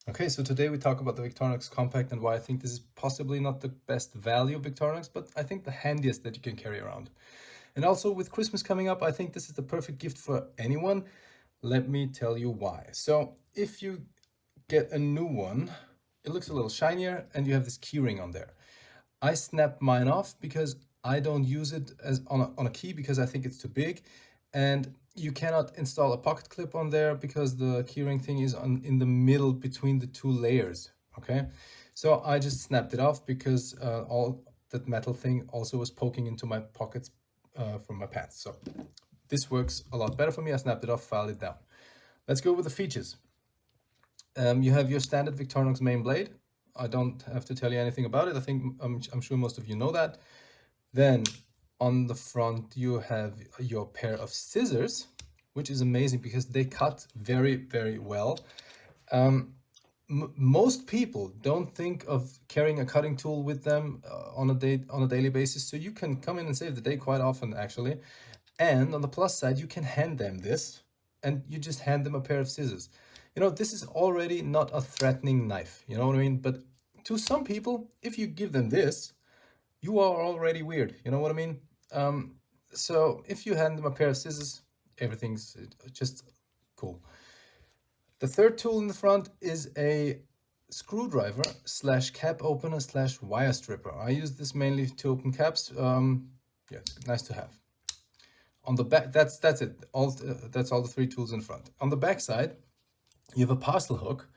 Okay, so today we talk about the Victorinox Compact and why I think this is possibly not the best value of Victorinox, but I think the handiest that you can carry around. And also with Christmas coming up, I think this is the perfect gift for anyone. Let me tell you why. So if you get a new one, it looks a little shinier and you have this keyring on there. I snapped mine off because I don't use it as on a key because I think it's too big, and you cannot install a pocket clip on there because the keyring thing is in the middle between the two layers. Okay, so I just snapped it off because all that metal thing also was poking into my pockets from my pants. So this works a lot better for me. I snapped it off, filed it down. Let's go with the features. You have your standard Victorinox main blade. I don't have to tell you anything about it. I think I'm sure most of you know that. Then on the front, you have your pair of scissors, which is amazing because they cut very, very well. Most people don't think of carrying a cutting tool with them on a daily basis, so you can come in and save the day quite often, actually. And on the plus side, you can hand them this, and you just hand them a pair of scissors. You know, this is already not a threatening knife, you know what I mean? But to some people, if you give them this, you are already weird, you know what I mean? So if you hand them a pair of scissors, everything's just cool. The third tool in the front is a screwdriver slash cap opener slash wire stripper. I use this mainly to open caps. Yeah, it's nice to have. On the back, that's it. That's all the three tools in front. On the back side, you have a parcel hook,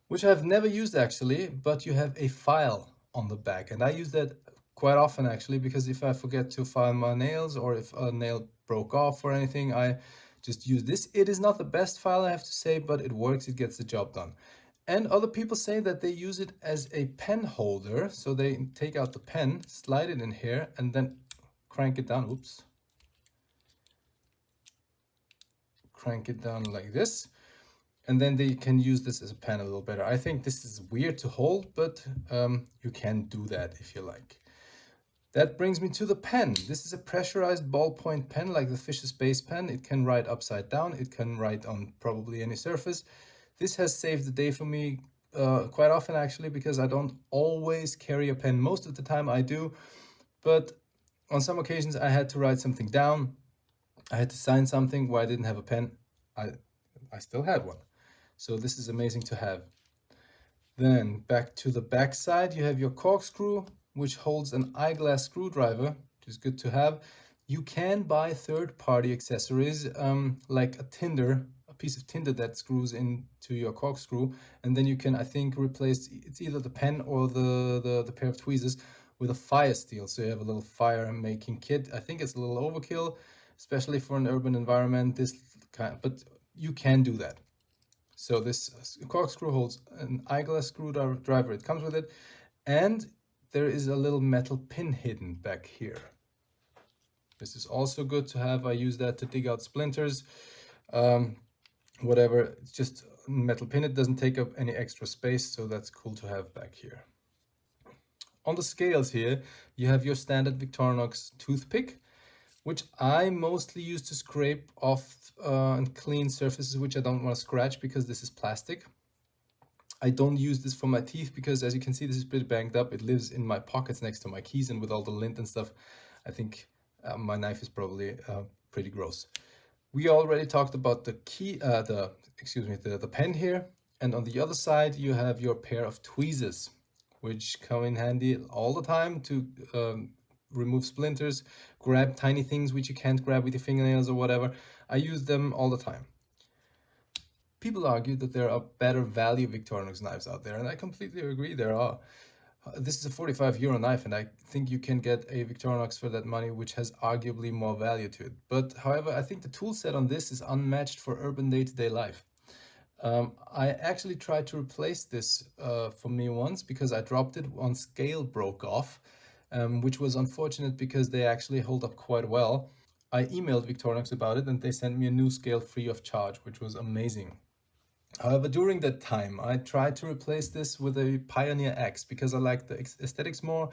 which I've never used actually, but you have a file on the back, and I use that quite often actually, because if I forget to file my nails or if a nail broke off or anything, I just use this. It is not the best file, I have to say, but it works, it gets the job done. And other people say that they use it as a pen holder, so they take out the pen, slide it in here, and then crank it down. Oops. Crank it down like this, and then they can use this as a pen a little better. I think this is weird to hold, but you can do that if you like. That brings me to the pen. This is a pressurized ballpoint pen like the Fisher Space Pen. It can write upside down. It can write on probably any surface. This has saved the day for me quite often actually, because I don't always carry a pen. Most of the time I do, but on some occasions I had to write something down. I had to sign something where I didn't have a pen. I still had one. So this is amazing to have. Then back to the back side, you have your corkscrew, which holds an eyeglass screwdriver, which is good to have. You can buy third-party accessories like a piece of tinder that screws into your corkscrew, and then you can, I think, replace it's either the pen or the pair of tweezers with a fire steel. So you have a little fire making kit. I think it's a little overkill, especially for an urban environment. But you can do that. So this corkscrew holds an eyeglass screwdriver. It comes with it, and there is a little metal pin hidden back here. This is also good to have. I use that to dig out splinters, whatever. It's just a metal pin. It doesn't take up any extra space, so that's cool to have back here. On the scales here, you have your standard Victorinox toothpick, which I mostly use to scrape off and clean surfaces which I don't want to scratch because this is plastic. I don't use this for my teeth because, as you can see, this is pretty banged up. It lives in my pockets next to my keys, and with all the lint and stuff, I think my knife is probably pretty gross. We already talked about the the pen here, and on the other side you have your pair of tweezers, which come in handy all the time to remove splinters, grab tiny things which you can't grab with your fingernails or whatever. I use them all the time. People argue that there are better value Victorinox knives out there, and I completely agree there are. This is a 45 euro knife, and I think you can get a Victorinox for that money, which has arguably more value to it. But however, I think the tool set on this is unmatched for urban day-to-day life. I actually tried to replace this for me once because I dropped it, one scale broke off, which was unfortunate because they actually hold up quite well. I emailed Victorinox about it and they sent me a new scale free of charge, which was amazing. However, during that time, I tried to replace this with a Pioneer X because I like the aesthetics more,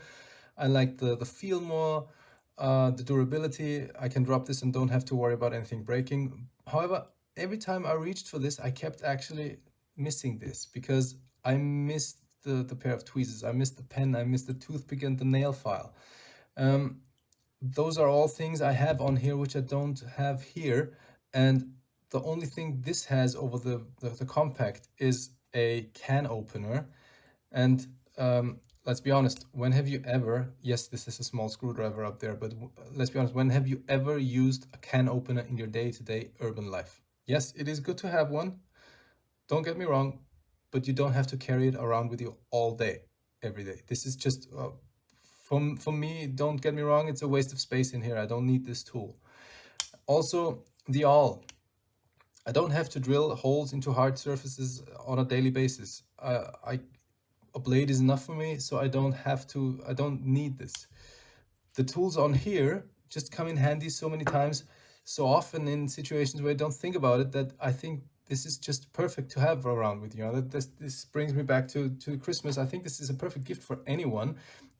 I like the feel more, the durability. I can drop this and don't have to worry about anything breaking. However, every time I reached for this, I kept actually missing this because I missed the pair of tweezers, I missed the pen, I missed the toothpick and the nail file. Those are all things I have on here which I don't have here. And the only thing this has over the compact is a can opener. And let's be honest, when have you ever, yes, this is a small screwdriver up there, but let's be honest, when have you ever used a can opener in your day-to-day urban life? Yes, it is good to have one, don't get me wrong, but you don't have to carry it around with you all day, every day. This is just, for me, don't get me wrong, it's a waste of space in here. I don't need this tool. Also, the awl. I don't have to drill holes into hard surfaces on a daily basis. A blade is enough for me, so I don't need this. The tools on here just come in handy so many times, so often in situations where I don't think about it, that I think this is just perfect to have around with you. That this brings me back to Christmas. I think this is a perfect gift for anyone,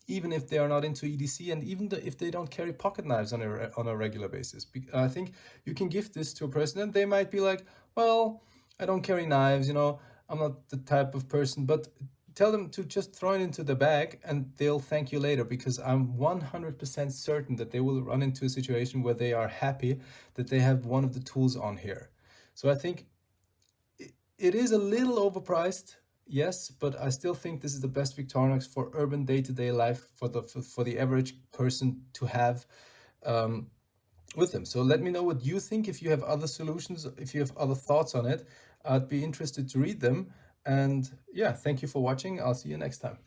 even if they are not into EDC, and even if they don't carry pocket knives on a regular basis. I think you can gift this to a person, and they might be like, "Well, I don't carry knives, I'm not the type of person," but tell them to just throw it into the bag and they'll thank you later, because I'm 100% certain that they will run into a situation where they are happy that they have one of the tools on here. So I think it is a little overpriced, yes, but I still think this is the best Victorinox for urban day-to-day life for the average person to have with them. So let me know what you think. If you have other solutions, if you have other thoughts on it, I'd be interested to read them. And yeah, thank you for watching. I'll see you next time.